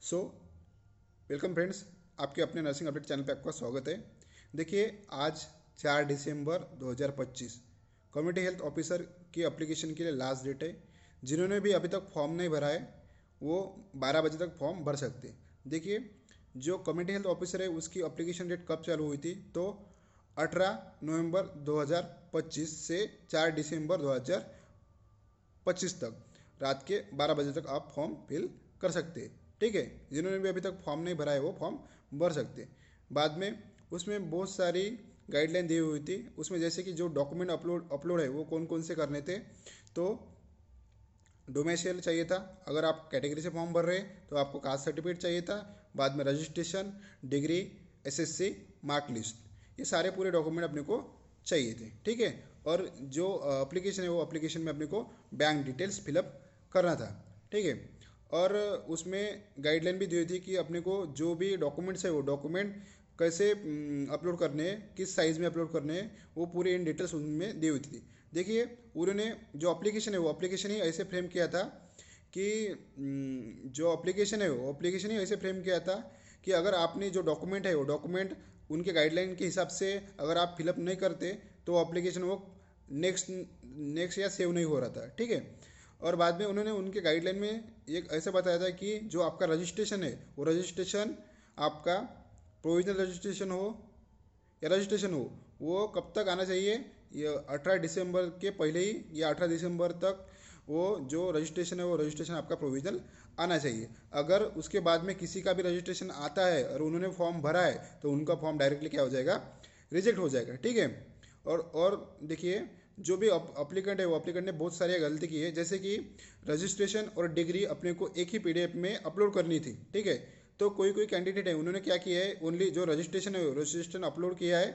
So welcome friends, आपके अपने nursing update channel पे आपका स्वागत है। देखिए, आज 4 दिसंबर 2025 कम्युनिटी हेल्थ ऑफिसर की एप्लीकेशन के लिए लास्ट डेट है। जिन्होंने भी अभी तक फॉर्म नहीं भरा है वो 12 बजे तक फॉर्म भर सकते हैं। देखिए, जो कम्युनिटी हेल्थ ऑफिसर है उसकी एप्लीकेशन डेट कब चालू हुई थी, तो 18 नवंबर 2025 से 4 दिसंबर 2025 तक रात के 12 बजे तक आप फॉर्म फिल कर सकते हैं। ठीक है, जिन्होंने भी अभी तक फॉर्म नहीं भरा है वो फॉर्म भर सकते हैं। बाद में उसमें बहुत सारी गाइडलाइन दी हुई थी, उसमें जैसे कि जो डॉक्यूमेंट अपलोड है वो कौन कौन से करने थे। तो डोमेसियल चाहिए था, अगर आप कैटेगरी से फॉर्म भर रहे हैं तो आपको कास्ट सर्टिफिकेट चाहिए था। बाद में registration, degree, SSC, mark list, ये सारे पूरे डॉक्यूमेंट अपने को चाहिए थे। ठीक है, और जो एप्लीकेशन है वो एप्लीकेशन में अपने को बैंक डिटेल्स फिलअप करना था। ठीक है, और उसमें गाइडलाइन भी दी हुई थी कि अपने को जो भी डॉक्यूमेंट्स है वो डॉक्यूमेंट कैसे अपलोड करने हैं, किस साइज़ में अपलोड करने हैं, वो पूरी इन डिटेल्स उनमें दी हुई थी। देखिए, उन्होंने जो एप्लीकेशन है वो एप्लीकेशन ही ऐसे फ्रेम किया था कि जो एप्लीकेशन है वो एप्लीकेशन ही ऐसे फ्रेम किया था कि अगर आपने जो डॉक्यूमेंट है वो डॉक्यूमेंट उनके गाइडलाइन के हिसाब से अगर आप फिलअप नहीं करते तो एप्लीकेशन वो नेक्स्ट या सेव नहीं हो रहा था। ठीक है, और बाद में उन्होंने उनके गाइडलाइन में एक ऐसे बताया था कि जो आपका रजिस्ट्रेशन है वो रजिस्ट्रेशन आपका प्रोविजनल रजिस्ट्रेशन हो या रजिस्ट्रेशन हो वो कब तक आना चाहिए, ये 18 दिसंबर के पहले ही या 18 दिसंबर तक वो जो रजिस्ट्रेशन है वो रजिस्ट्रेशन आपका प्रोविजनल आना चाहिए। अगर उसके बाद में किसी का भी रजिस्ट्रेशन आता है और उन्होंने फॉर्म भरा है तो उनका फॉर्म डायरेक्टली क्या हो जाएगा, रिजेक्ट हो जाएगा। ठीक है, और देखिए, जो भी अप्लीकेंट है वो अप्लीकेंट ने बहुत सारी गलती की है, जैसे कि रजिस्ट्रेशन और डिग्री अपने को एक ही पीडीएफ में अपलोड करनी थी। ठीक है, तो कोई कोई कैंडिडेट है उन्होंने क्या किया है, ओनली जो रजिस्ट्रेशन है रजिस्ट्रेशन अपलोड किया है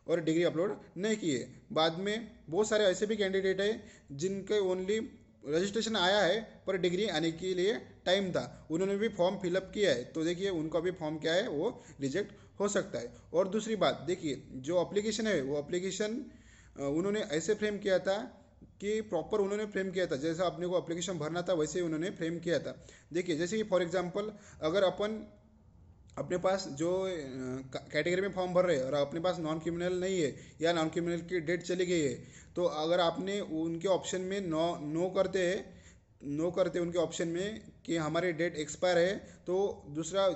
और डिग्री अपलोड नहीं की है। बाद में बहुत सारे ऐसे भी कैंडिडेट है जिनके ओनली रजिस्ट्रेशन आया है पर डिग्री आने के लिए टाइम था, उन्होंने भी फॉर्म फिलअप किया है, तो देखिए उनका भी फॉर्म क्या है वो रिजेक्ट हो सकता है। और दूसरी बात देखिए, जो एप्लीकेशन है वो एप्लीकेशन उन्होंने ऐसे फ्रेम किया था कि प्रॉपर उन्होंने फ्रेम किया था, जैसा अपने को एप्लीकेशन भरना था वैसे ही उन्होंने फ्रेम किया था। देखिए, जैसे कि फॉर एग्जांपल अगर अपन अपने पास जो कैटेगरी में फॉर्म भर रहे हैं और अपने पास नॉन क्रिमिनल नहीं है या नॉन क्रिमिनल की डेट चली गई है, तो अगर आपने उनके ऑप्शन में नो करते उनके ऑप्शन में कि हमारी डेट एक्सपायर है, तो दूसरा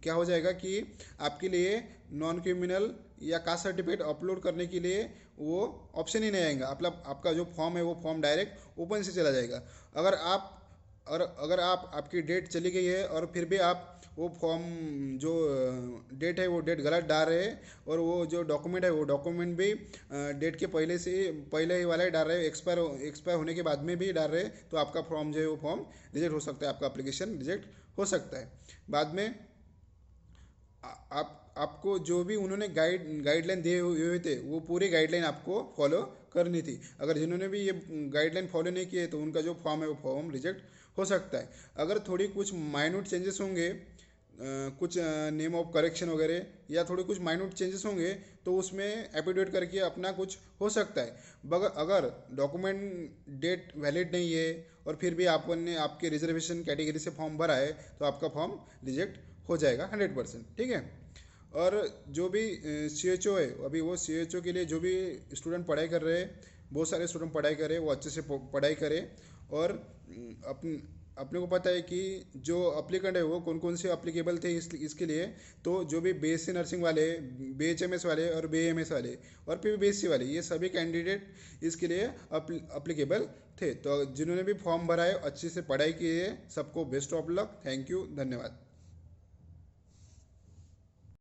क्या हो जाएगा कि आपके लिए नॉन क्रिमिनल या कास्ट सर्टिफिकेट अपलोड करने के लिए वो ऑप्शन ही नहीं आएगा। आपका जो फॉर्म है वो फॉर्म डायरेक्ट ओपन से चला जाएगा। अगर आप और अगर आपकी डेट चली गई है और फिर भी आप वो फॉर्म जो डेट है वो डेट गलत डाल रहे हैं और वो जो डॉक्यूमेंट है वो डॉक्यूमेंट भी डेट के पहले ही वाला ही डाल रहे हैं, एक्सपायर होने के बाद में भी डाल रहे हैं, तो आपका फॉर्म जो है वो फॉर्म रिजेक्ट हो सकता है, आपका एप्लीकेशन रिजेक्ट हो सकता है। बाद में आपको जो भी उन्होंने गाइडलाइन दिए हुए थे वो पूरी गाइडलाइन आपको फॉलो करनी थी। अगर जिन्होंने भी ये गाइडलाइन फॉलो नहीं किए तो उनका जो फॉर्म है वो फॉर्म रिजेक्ट हो सकता है। अगर थोड़ी कुछ माइन्यूट चेंजेस होंगे, कुछ नेम ऑफ करेक्शन वगैरह या थोड़े कुछ माइन्यूट चेंजेस होंगे तो उसमें एफिडेविट करके अपना कुछ हो सकता है। मगर अगर डॉक्यूमेंट डेट वैलिड नहीं है और फिर भी आपने आपके रिजर्वेशन कैटेगरी से फॉर्म भरा है तो आपका फॉर्म रिजेक्ट हो जाएगा 100%। ठीक है, और जो भी CHO है, अभी वो CHO के लिए जो भी स्टूडेंट पढ़ाई कर रहे हैं, बहुत सारे स्टूडेंट पढ़ाई कर रहे हैं, वो अच्छे से पढ़ाई करें। और अपने को पता है कि जो अप्लीकेंट है वो कौन कौन से अप्लीकेबल थे इसके लिए, तो जो भी BSc नर्सिंग वाले, BHMS वाले और BAMS वाले और PBSc वाले, ये सभी कैंडिडेट इसके लिए अप्लीकेबल थे। तो जिन्होंने भी फॉर्म भरा है अच्छे से पढ़ाई की है, सबको best of luck. Thank you, धन्यवाद।